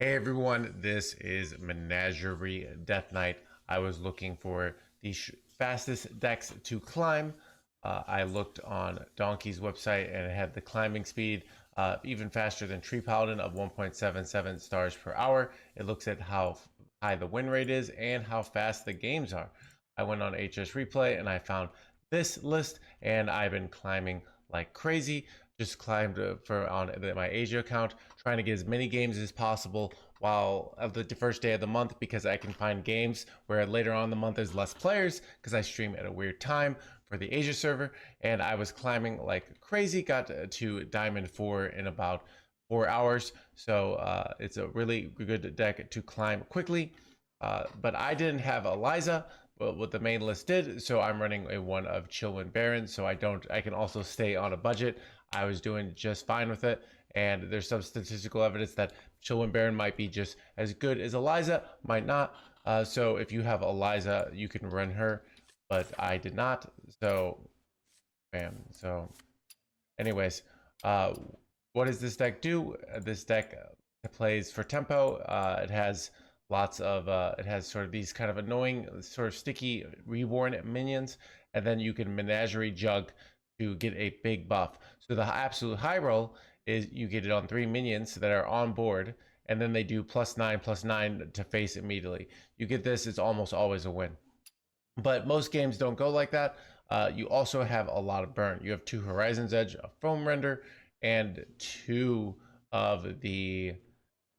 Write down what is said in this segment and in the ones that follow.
Hey everyone, this is Menagerie Death Knight. I was looking for the fastest decks to climb. I looked on Donkey's website and it had the climbing speed even faster than Tree Paladin of 1.77 stars per hour. It looks at how high the win rate is and how fast the games are. I went on HS Replay and I found this list and I've been climbing like crazy. Just climbed for on my Asia account, trying to get as many games as possible while of the first day of the month because I can find games where later on in the month there's less players because I stream at a weird time for the Asia server. And I was climbing like crazy, got to Diamond 4 in about 4 hours. So it's a really good deck to climb quickly. But I didn't have Eliza, what the main list did, so I'm running a one of Chillwind Baron, so I can also stay on a budget. I was doing just fine with it, and there's some statistical evidence that Chillwind Baron might be just as good as Eliza, might not. So if you have Eliza, you can run her, but I did not. So, bam. So, anyways, uh, what does this deck do? This deck plays for tempo. It has sort of these kind of annoying, sort of sticky reborn minions, and then you can Menagerie Jug to get a big buff. So the absolute high roll is you get it on 3 minions that are on board, and then they do +9/+9 to face immediately. You get this, it's almost always a win. But most games don't go like that. You also have a lot of burn. You have 2 Horizon's Edge, a Foam Render, and 2 of the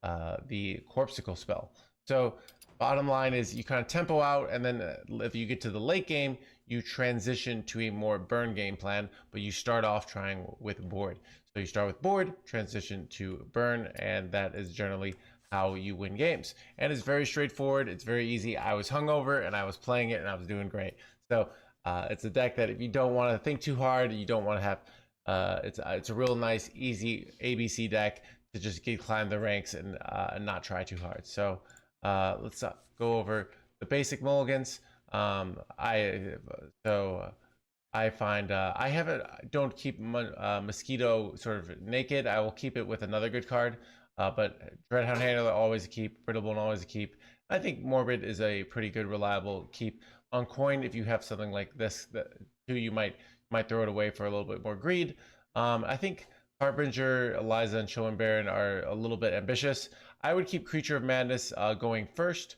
Corpsicle spell. So bottom line is you kind of tempo out, and then if you get to the late game, you transition to a more burn game plan, but you start off trying with board. So you start with board, transition to burn, and that is generally how you win games. And it's very straightforward. It's very easy. I was hungover and I was playing it and I was doing great. So it's a deck that if you don't want to think too hard, you don't want to have. It's a real nice, easy ABC deck to just climb the ranks and not try too hard. So let's go over the basic mulligans. I so I find don't keep Mosquito sort of naked. I will keep it with another good card. But Dreadhound Handler always a keep. Brittlebone always a keep. I think Morbid is a pretty good, reliable keep. On coin, if you have something like this, too, you might throw it away for a little bit more greed. I think Harbinger, Eliza, and Chillwind Baron are a little bit ambitious. I would keep Creature of Madness going first.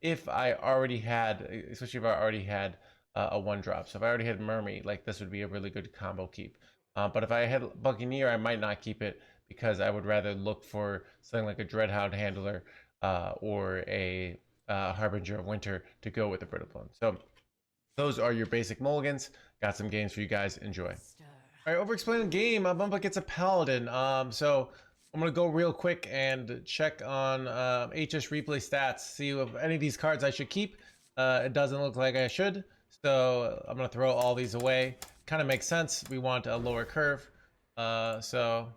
If I already had, especially if I already had a 1-drop. So if I already had Mermaid, like this would be a really good combo keep. But if I had Buccaneer, I might not keep it because I would rather look for something like a Dreadhound Handler or a Harbinger of Winter to go with the Brittlebone. So those are your basic mulligans. Got some games for you guys. Enjoy. All right, over-explaining the game. Bump gets a Paladin. So I'm going to go real quick and check on HS Replay stats, see if any of these cards I should keep. It doesn't look like I should, so I'm going to throw all these away. Kind of makes sense. We want a lower curve. So...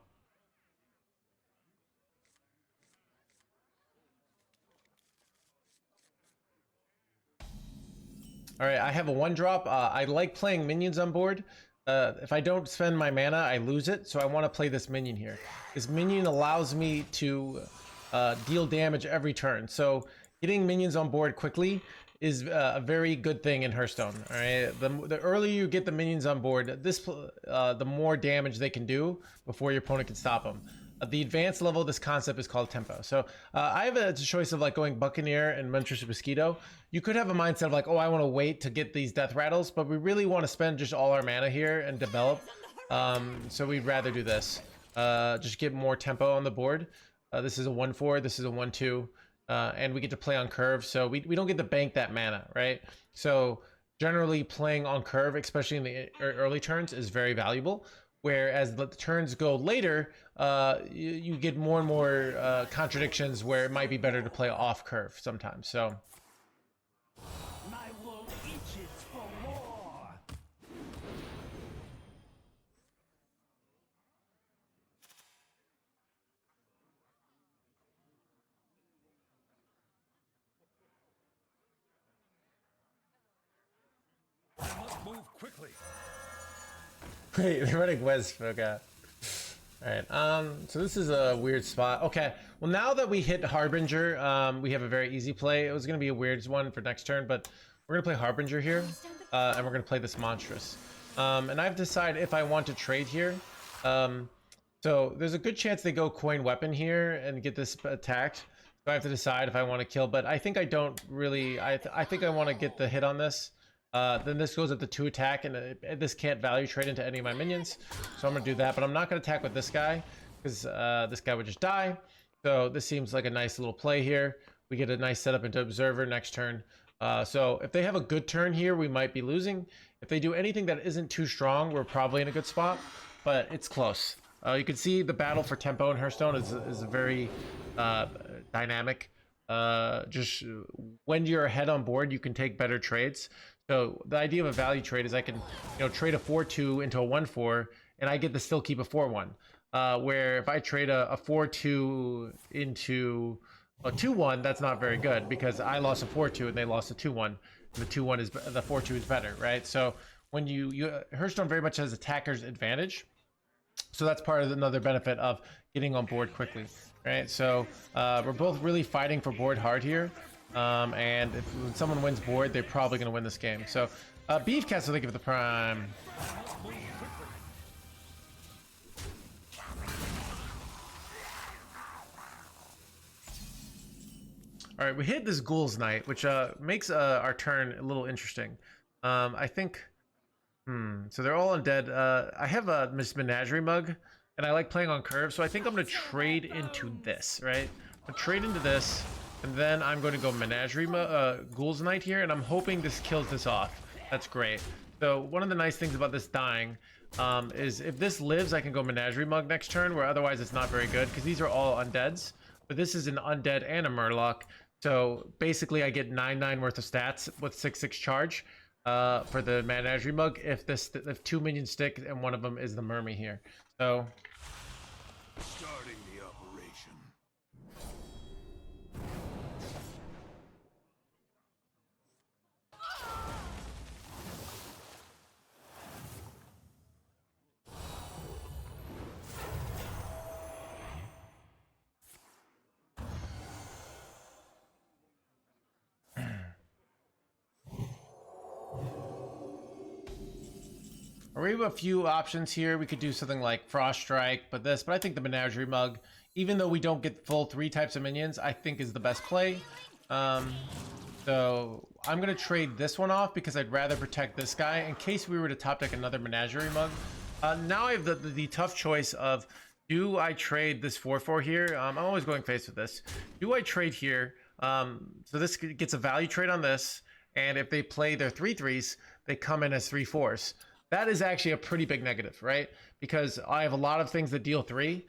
All right, I have a 1-drop. I like playing minions on board. If I don't spend my mana, I lose it. So I want to play this minion here. This minion allows me to deal damage every turn. So getting minions on board quickly is a very good thing in Hearthstone. All right, the earlier you get the minions on board, the more damage they can do before your opponent can stop them. The advanced level of this concept is called tempo. So I have a choice of like going Buccaneer and Menagerie Mosquito. You could have a mindset of like, oh, I want to wait to get these death rattles, but we really want to spend just all our mana here and develop. So we'd rather do this. Just get more tempo on the board. This is a 1/4, this is a 1/2, and we get to play on curve. So we don't get to bank that mana, right? So generally playing on curve, especially in the early turns, is very valuable. Whereas the turns go later, you get more and more contradictions where it might be better to play off curve sometimes. So. My wool itches for more. I must move quickly. Wait, they're running Wes, okay. All right. So this is a weird spot. Okay. Well, now that we hit Harbinger, we have a very easy play. It was going to be a weird one for next turn, but we're going to play Harbinger here, and we're going to play this Monstrous. And I've decided if I want to trade here. So there's a good chance they go coin weapon here and get this attacked. So I have to decide if I want to kill, but I think I don't really. I think I want to get the hit on this. Then this goes at the 2 attack, and this can't value trade into any of my minions. So I'm going to do that, but I'm not going to attack with this guy because this guy would just die. So this seems like a nice little play here. We get a nice setup into Observer next turn. So if they have a good turn here, we might be losing. If they do anything that isn't too strong, we're probably in a good spot, but it's close. You can see the battle for tempo and Hearthstone is very dynamic. Just when you're ahead on board, you can take better trades. So the idea of a value trade is I can, trade a 4-2 into a 1-4, and I get to still keep a 4-1. Where if I trade a 4-2 into a 2-1, that's not very good because I lost a 4-2 and they lost a 2-1. And the 2-1 is the 4-2 is better, right? So when you Hearthstone very much has attacker's advantage. So that's part of another benefit of getting on board quickly, right? So we're both really fighting for board hard here. And when someone wins board, they're probably going to win this game. So Beefcast, thank you for the prime. All right, we hit this Ghoul's Night, which makes our turn a little interesting. I think... So they're all undead. I have a Menagerie mug, and I like playing on curve, so I think I'm going to trade into this, right? I'm going to trade into this, and then I'm going to go Menagerie Ghoul's Night here, and I'm hoping this kills this off. That's great. So one of the nice things about this dying is if this lives, I can go Menagerie Mug next turn, where otherwise it's not very good, because these are all undeads. But this is an undead and a Murloc, so basically I get 9/9 worth of stats with 6/6 charge. For the Menagerie Mug, if 2 minions stick and one of them is the Mermy here. So Starting the operation. we have a few options here. We could do something like Frost Strike, but I think the Menagerie Mug, even though we don't get full 3 types of minions, I think is the best play. So I'm going to trade this one off because I'd rather protect this guy in case we were to top deck another Menagerie Mug. Now I have the tough choice of, do I trade this 4/4 here? I'm always going face with this. Do I trade here? So this gets a value trade on this, and if they play their 3/3s, they come in as 3/4s. That is actually a pretty big negative, right? Because I have a lot of things that deal 3.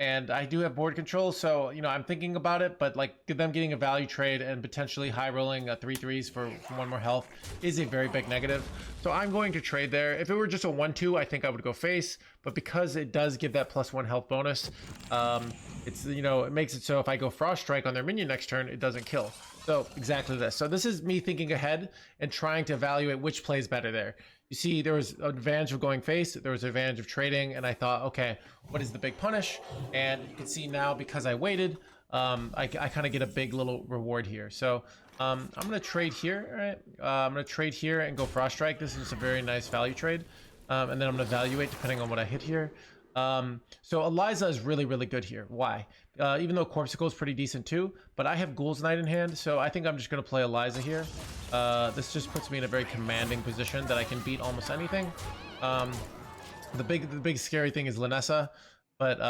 And I do have board control, so I'm thinking about it, but like them getting a value trade and potentially high rolling 3/3s for 1 more health is a very big negative. So I'm going to trade there. If it were just a 1/2, I think I would go face, but because it does give that +1 health bonus, it's it makes it so if I go Frost Strike on their minion next turn, it doesn't kill. So exactly this. So this is me thinking ahead and trying to evaluate which plays better there. You see, there was an advantage of going face, there was an advantage of trading, and I thought, okay, what is the big punish? And you can see now, because I waited, I kind of get a big little reward here. So I'm going to trade here, all right? I'm going to trade here and go Frost Strike. This is a very nice value trade. And then I'm going to evaluate depending on what I hit here. So Eliza is really, really good here. Why? Even though Corpsicle is pretty decent too, but I have Ghoul's Night in hand, so I think I'm just going to play Eliza here. This just puts me in a very commanding position that I can beat almost anything. The big scary thing is Linessa, but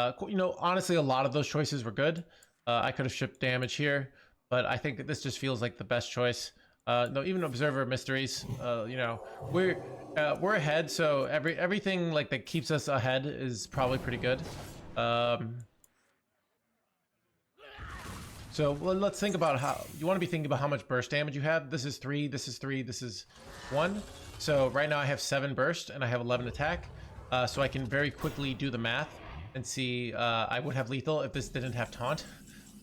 honestly, a lot of those choices were good. I could have shipped damage here, but I think this just feels like the best choice. No, even Observer Mysteries, we're ahead, so everything like that keeps us ahead is probably pretty good. So let's think about how you want to be thinking about how much burst damage you have. This is 3, this is 3, this is 1. So right now I have 7 burst and I have 11 attack. So I can very quickly do the math and see I would have lethal if this didn't have taunt,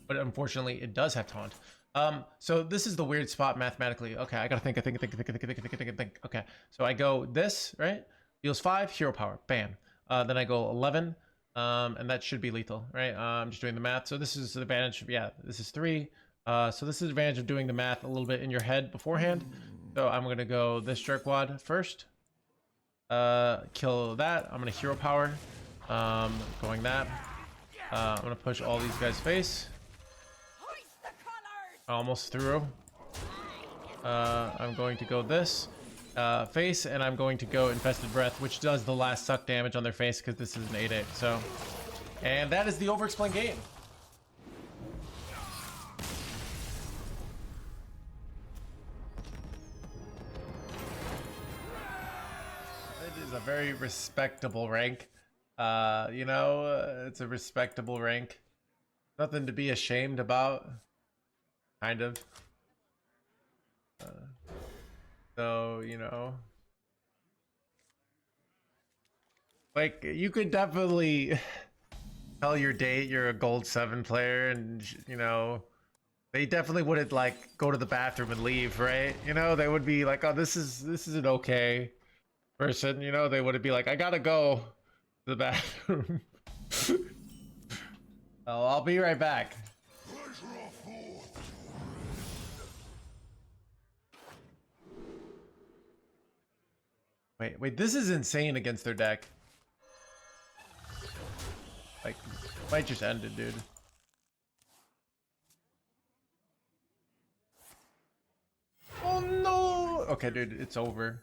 but unfortunately it does have taunt. So this is the weird spot mathematically. Okay, I gotta think. Okay, so I go this, right? Deals 5, hero power, bam. then I go 11, and that should be lethal, right? I'm just doing the math. So this is the advantage. Yeah, this is 3. So this is the advantage of doing the math a little bit in your head beforehand. So I'm gonna go this jerkwad first. Kill that. I'm gonna hero power. Going that. I'm gonna push all these guys face. Almost through. I'm going to go this face, and I'm going to go Infested Breath, which does the last suck damage on their face because this is an 8-8. So, and that is the overexplained game. It is a very respectable rank. You know, it's a respectable rank. Nothing to be ashamed about. Kind of. So, you know, like, you could definitely tell your date you're a gold 7 player, and, you know, they definitely wouldn't, like, go to the bathroom and leave, right? You know, they would be like, oh, this is an okay person, you know? They wouldn't be like, I gotta go to the bathroom. Oh, I'll be right back. Wait, this is insane against their deck. Like, might just end it, dude. Oh no! Okay, dude, it's over.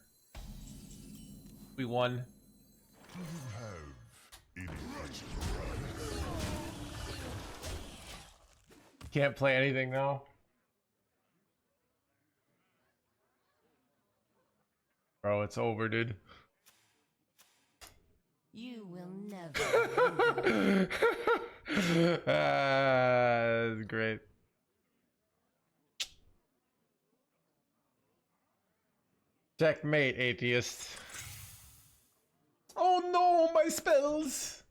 We won. Can't play anything now. Bro, it's over, dude. You will never. That's great. Checkmate, atheist. Oh no, my spells!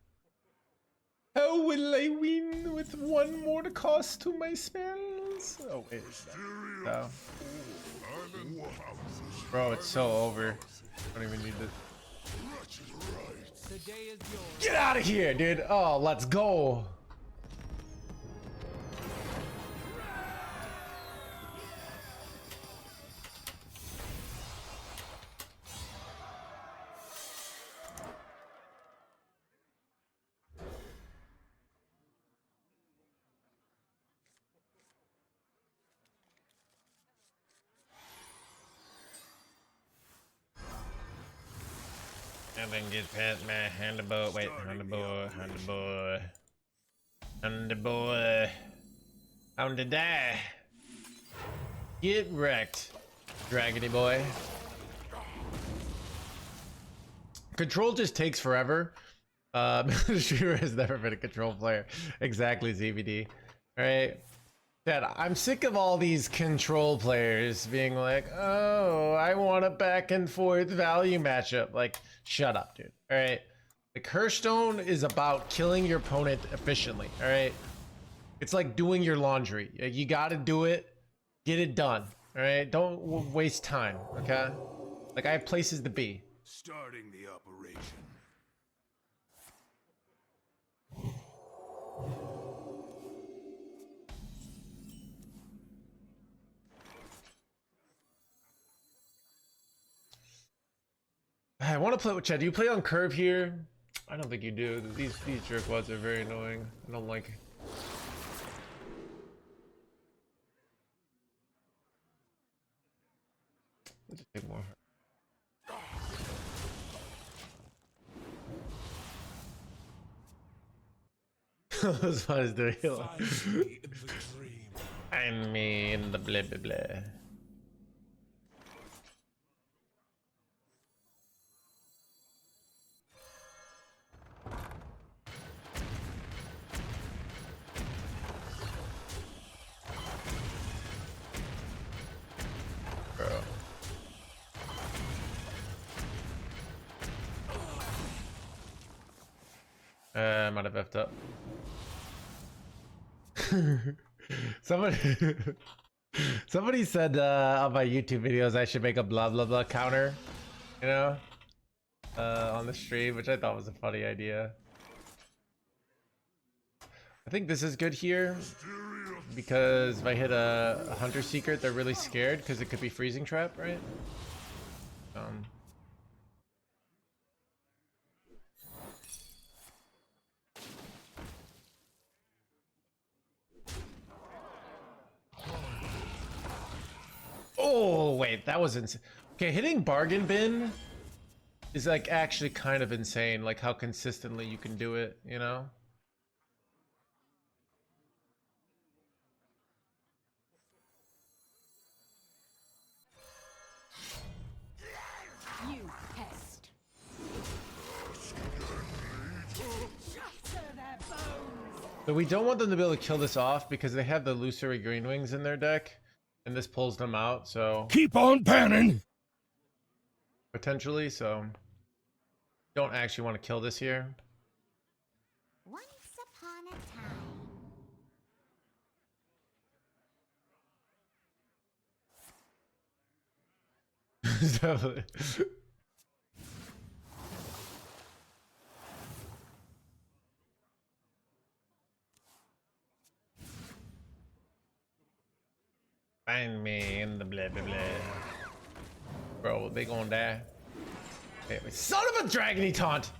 How will I win with 1 more cost to my spells? Oh wait, no. Bro, it's so over. I don't even need this. Get out of here, dude! Oh, let's go! I then get past my handboy. Wait, handboy. I'm to die. Get wrecked, Dragony boy. Control just takes forever. Shira has never been a control player. Exactly, ZBD. All right. Dad, I'm sick of all these control players being like, oh, I want a back and forth value matchup. Like, shut up, dude. All right. Like, Hearthstone is about killing your opponent efficiently. All right. It's like doing your laundry. You got to do it. Get it done. All right. Don't waste time. Okay. Like, I have places to be. Starting the operation. I want to play with Chad. Do you play on curve here? I don't think you do. These jerkwads are very annoying. I don't like. Let's just take more. As far as the real. I mean the blah blah blah. I might have effed up. Somebody said on my YouTube videos I should make a blah blah blah counter, you know? on the stream, which I thought was a funny idea. I think this is good here because if I hit a hunter secret, they're really scared because it could be freezing trap, right? Oh wait, that was insane. Okay, hitting bargain bin is like actually kind of insane, like how consistently you can do it, you know? You pest. Shatter their bones. So we don't want them to be able to kill this off because they have the illusory green wings in their deck, and this pulls them out, so Keep on panning. potentially, so don't actually want to kill this here. Once upon a time. Definitely. Find me in the blah blah blah. Bro, they gonna die. Hey, son of a dragony taunt!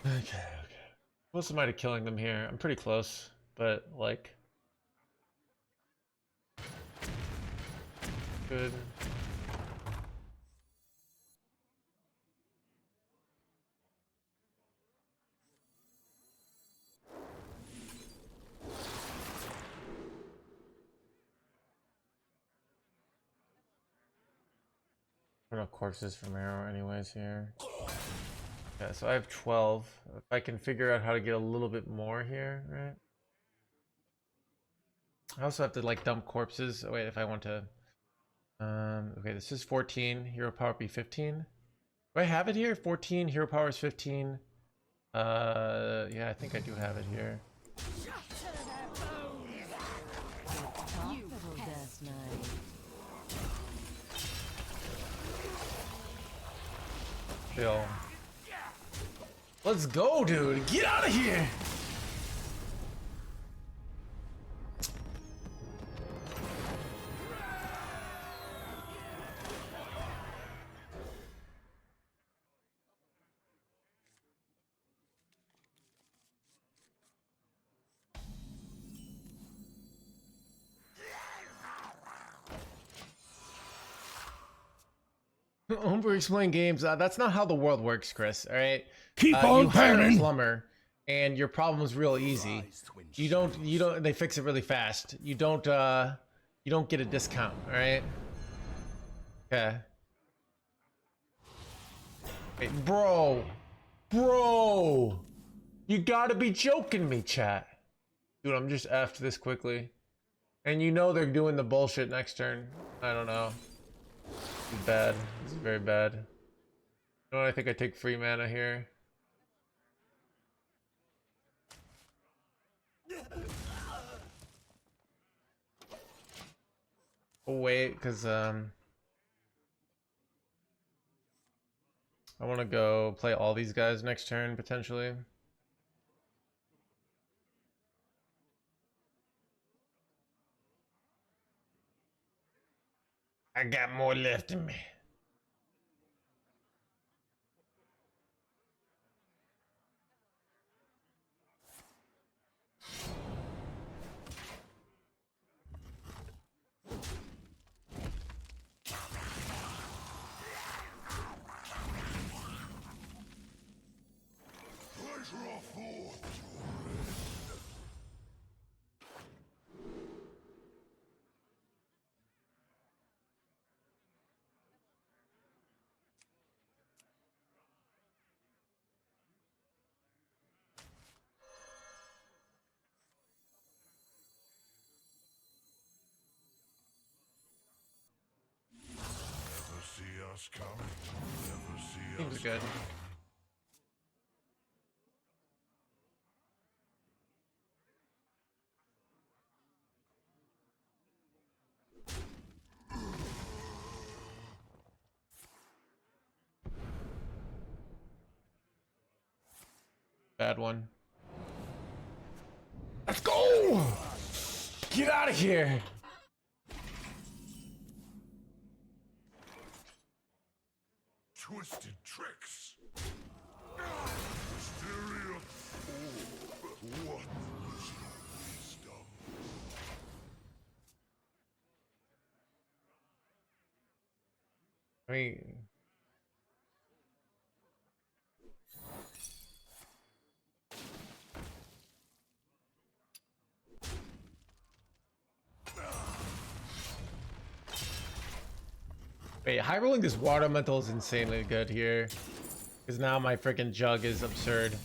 Okay. Close am I to killing them here? I'm pretty close, but like good. No corpses from arrow anyways here. Yeah, so I have 12. If I can figure out how to get a little bit more here, right? I also have to like dump corpses. Oh, wait, if I want to okay, this is 14, hero power be 15. Do I have it here? 14, hero power is 15. Yeah, I think I do have it here. Shatter their bones. You Death Knight. Still. Let's go, dude. Get out of here. Over explain games. That's not how the world works, Chris. All right. Keep on you hire a panning. plumber, and your problem is real easy. You don't. They fix it really fast. You don't get a discount. All right. Okay. Hey, bro, you gotta be joking me, chat. Dude, I'm just effed this quickly, and you know they're doing the bullshit next turn. I don't know. This is bad. This is very bad. You know what? I think I take free mana here. Oh, wait, because I want to go play all these guys next turn potentially. I got more left in me. Seems good. Bad one. Let's go! Get out of here! Twisted tricks. Mysterious orb. What is your wisdom? I mean, wait, high rolling this water elemental is insanely good here. Because now my freaking jug is absurd.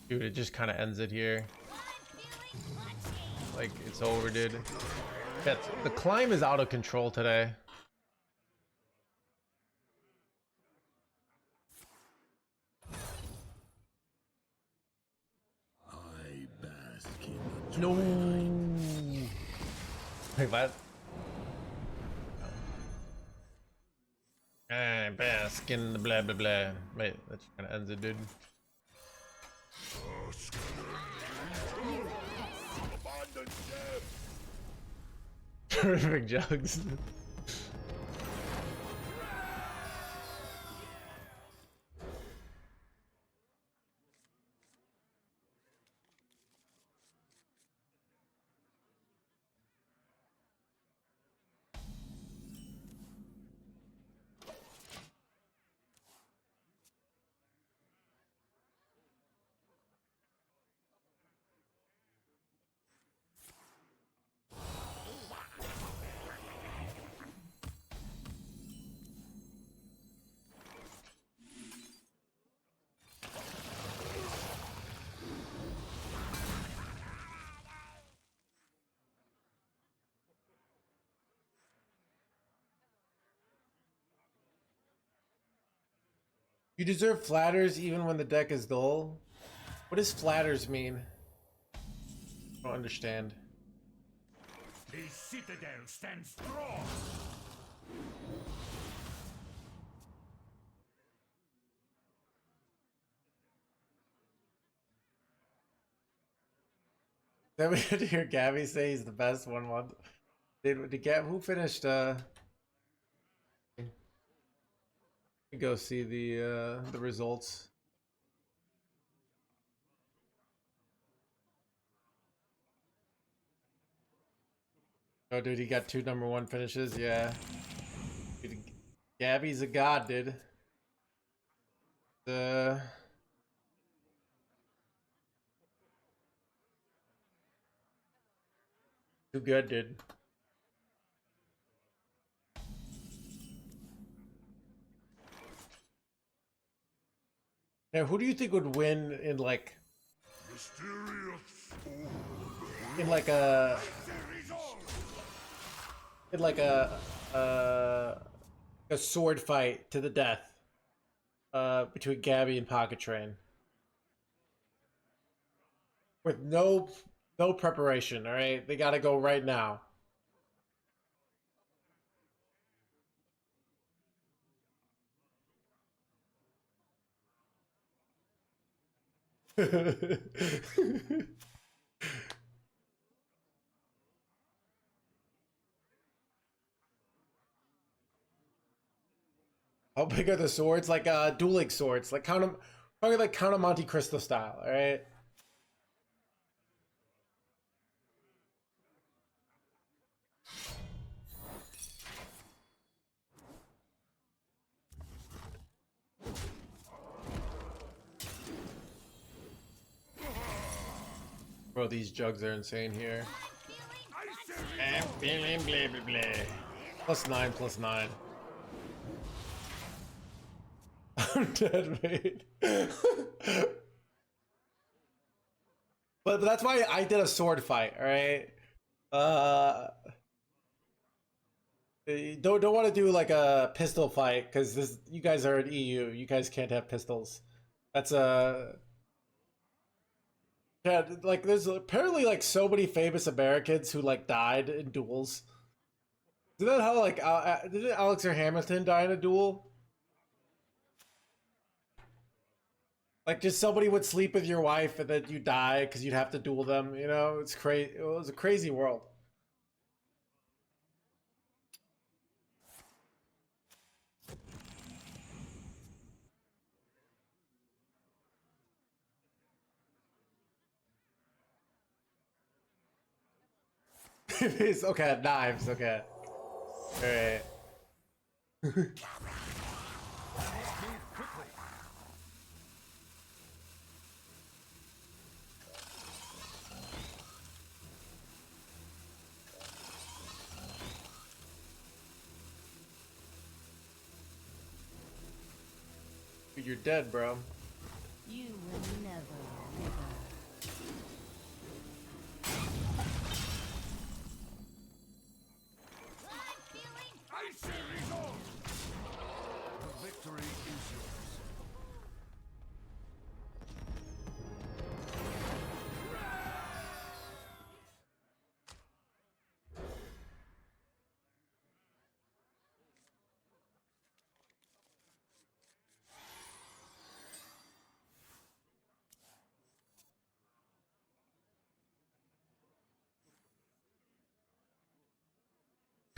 Dude, it just kind of ends it here. Like, it's over, dude. The climb is out of control today. I bask in the No. Wait, what? Ah, bask in the blah blah blah. Wait, that just kind of ends it, dude. Perfect jugs. You deserve flatters even when the deck is dull. What does flatters mean? I don't understand. The citadel stands strong. Then we had to hear Gabby say he's the best 1 month. Who finished go see the results. Oh dude, he got 2 #1 finishes, yeah. Dude, Gabby's a god, dude. Too good, dude. Now, who do you think would win in like Mysterious orb. in like a in like a sword fight to the death between Gabby and Pocket Train with no preparation? All right, they got to go right now. How big are the swords? Like dueling swords, like probably like Count of Monte Cristo style. All right. Bro, these jugs are insane here. I'm feeling blah blah blah. +9, +9. I'm dead, mate. But that's why I did a sword fight, alright? Don't want to do like a pistol fight because this you guys are in EU. You guys can't have pistols. That's yeah, like there's apparently like so many famous Americans who like died in duels. Isn't that how like didn't Alexander Hamilton die in a duel? Like just somebody would sleep with your wife and then you die because you'd have to duel them. You know, it's crazy. It was a crazy world. It's okay, knives. Okay, all right. You're dead, bro. You will never recover. I'm feeling Icy resolve! The victory is yours.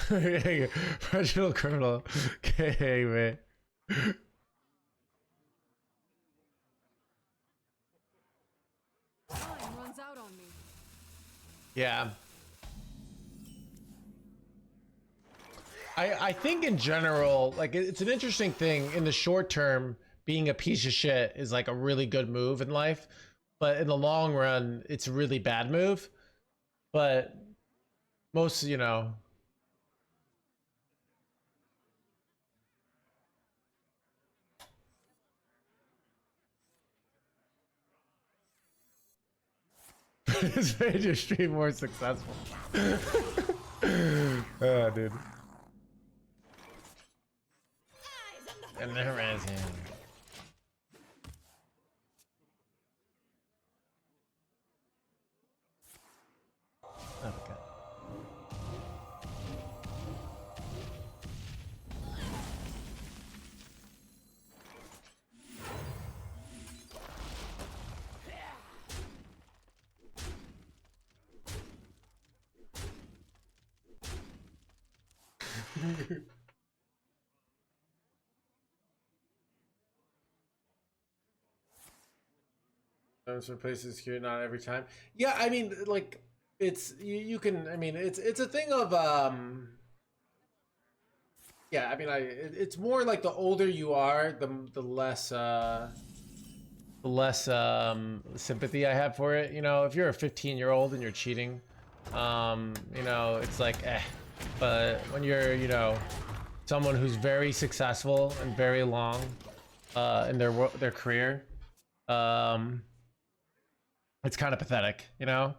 Professional criminal. Okay, man. Time runs out on me. Yeah. I think in general, like it's an interesting thing in the short term, being a piece of shit is like a really good move in life, but in the long run, it's a really bad move. But most, you know, it's made your stream more successful. Oh, dude. And the horizon. Okay. Times for places here, not every time. Yeah, I mean, like it's you can. I mean, it's a thing of Yeah, I mean, it's more like the older you are, the less Sympathy I have for it. You know, if you're a 15-year-old and you're cheating, you know, it's like but when you're, you know, someone who's very successful and very long in their career, it's kind of pathetic, you know.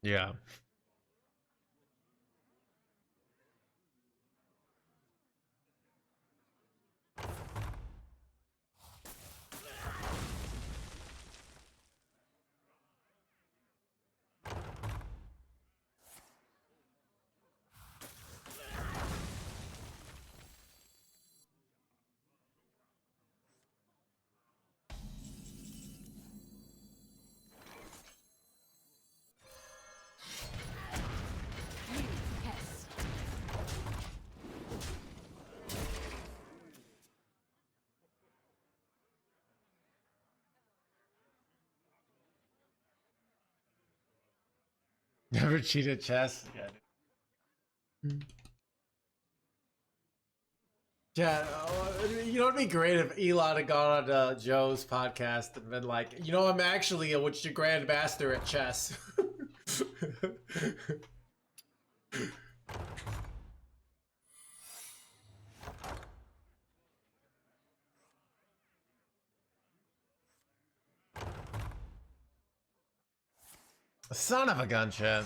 Yeah. You pest. Never cheated chess. Yeah. yeah. You know, it'd be great if Elon had gone on Joe's podcast and been like, you know, I'm actually a what's your grandmaster at chess. Son of a gun, chat.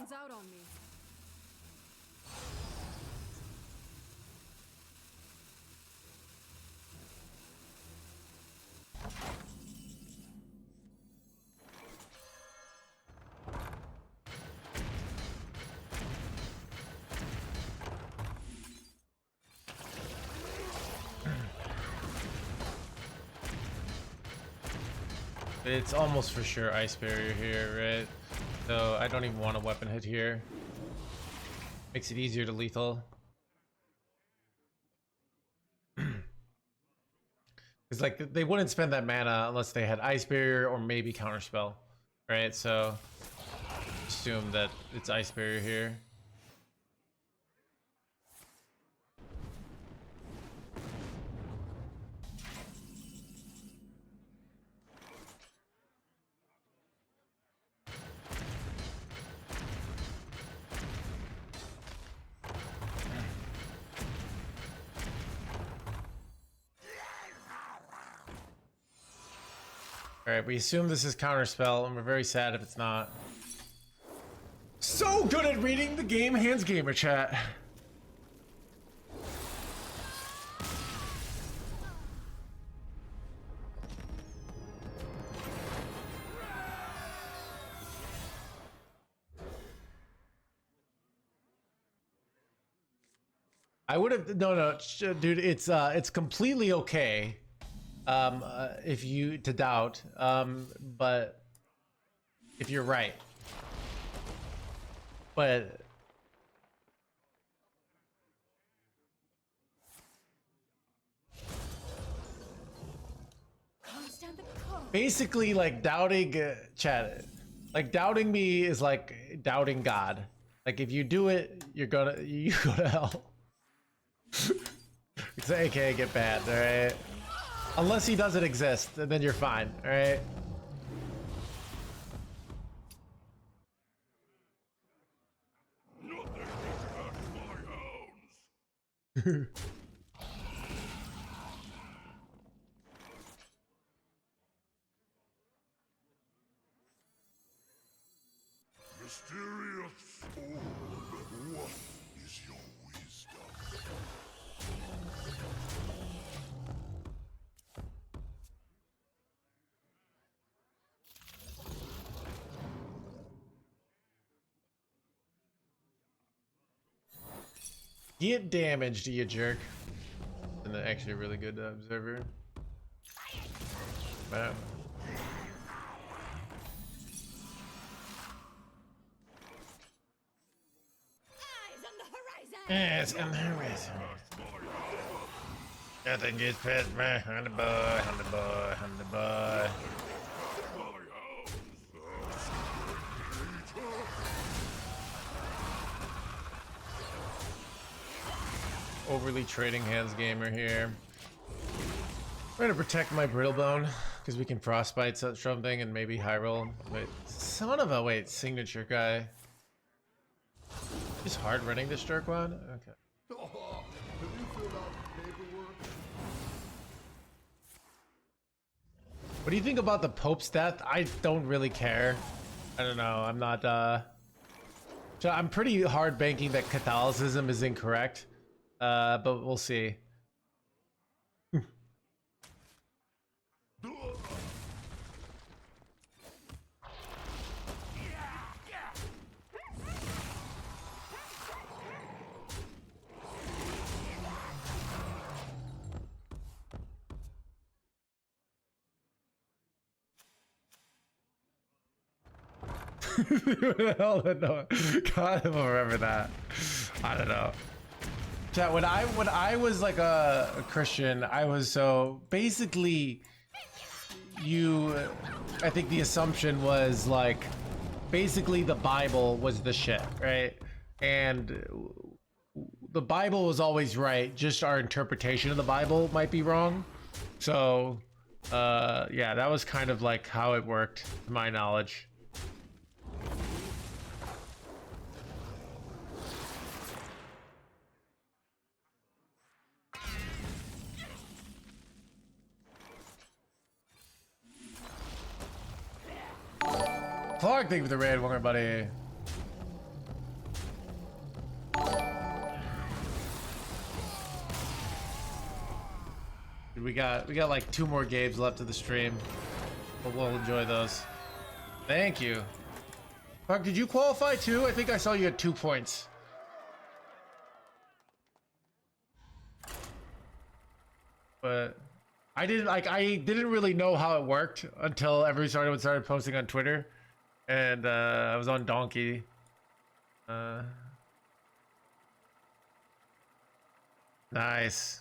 Sun's out on me. It's almost for sure ice barrier here, right? So I don't even want a weapon hit here. Makes it easier to lethal. It's like they wouldn't spend that mana unless they had ice barrier or maybe counterspell, right? So assume that it's ice barrier here. Alright, we assume this is counterspell, and we're very sad if it's not. So good at reading the game hands gamer chat. I would have no, dude. It's completely okay. If you to doubt, but if you're right, but basically, like doubting chat, like doubting me is like doubting God. Like if you do it, you go to hell. It's AKA get banned, all right? Unless he doesn't exist, and then you're fine, all right? Nothing can catch my hounds. Mysterious sword, what is your wisdom? Get damaged, you jerk. And then actually a really good observer. Wow. Yes, on the horizon. Nothing gets past my honey boy, honey boy, honey boy. Overly trading hands gamer here. Trying to protect my brittle bone because we can frostbite something and maybe high roll. Wait, son of a wait, signature guy. He's hard running this jerk one? Okay. Have you filled out paperwork? What do you think about the Pope's death? I don't really care. I don't know. I'm not so I'm pretty hard banking that Catholicism is incorrect. But we'll see. Hell no. God, I don't remember that. I don't know. Chat, when I was like a Christian, I was so basically I think the assumption was like basically the Bible was the shit, right? And the Bible was always right, just our interpretation of the Bible might be wrong. So yeah, that was kind of like how it worked, to my knowledge. Clark, thank you for the raid, welcome buddy. We got like 2 more games left of the stream. But we'll enjoy those. Thank you. Fuck, did you qualify too? I think I saw you at 2 points. But I didn't really know how it worked until everyone started posting on Twitter, and I was on Donkey. Nice.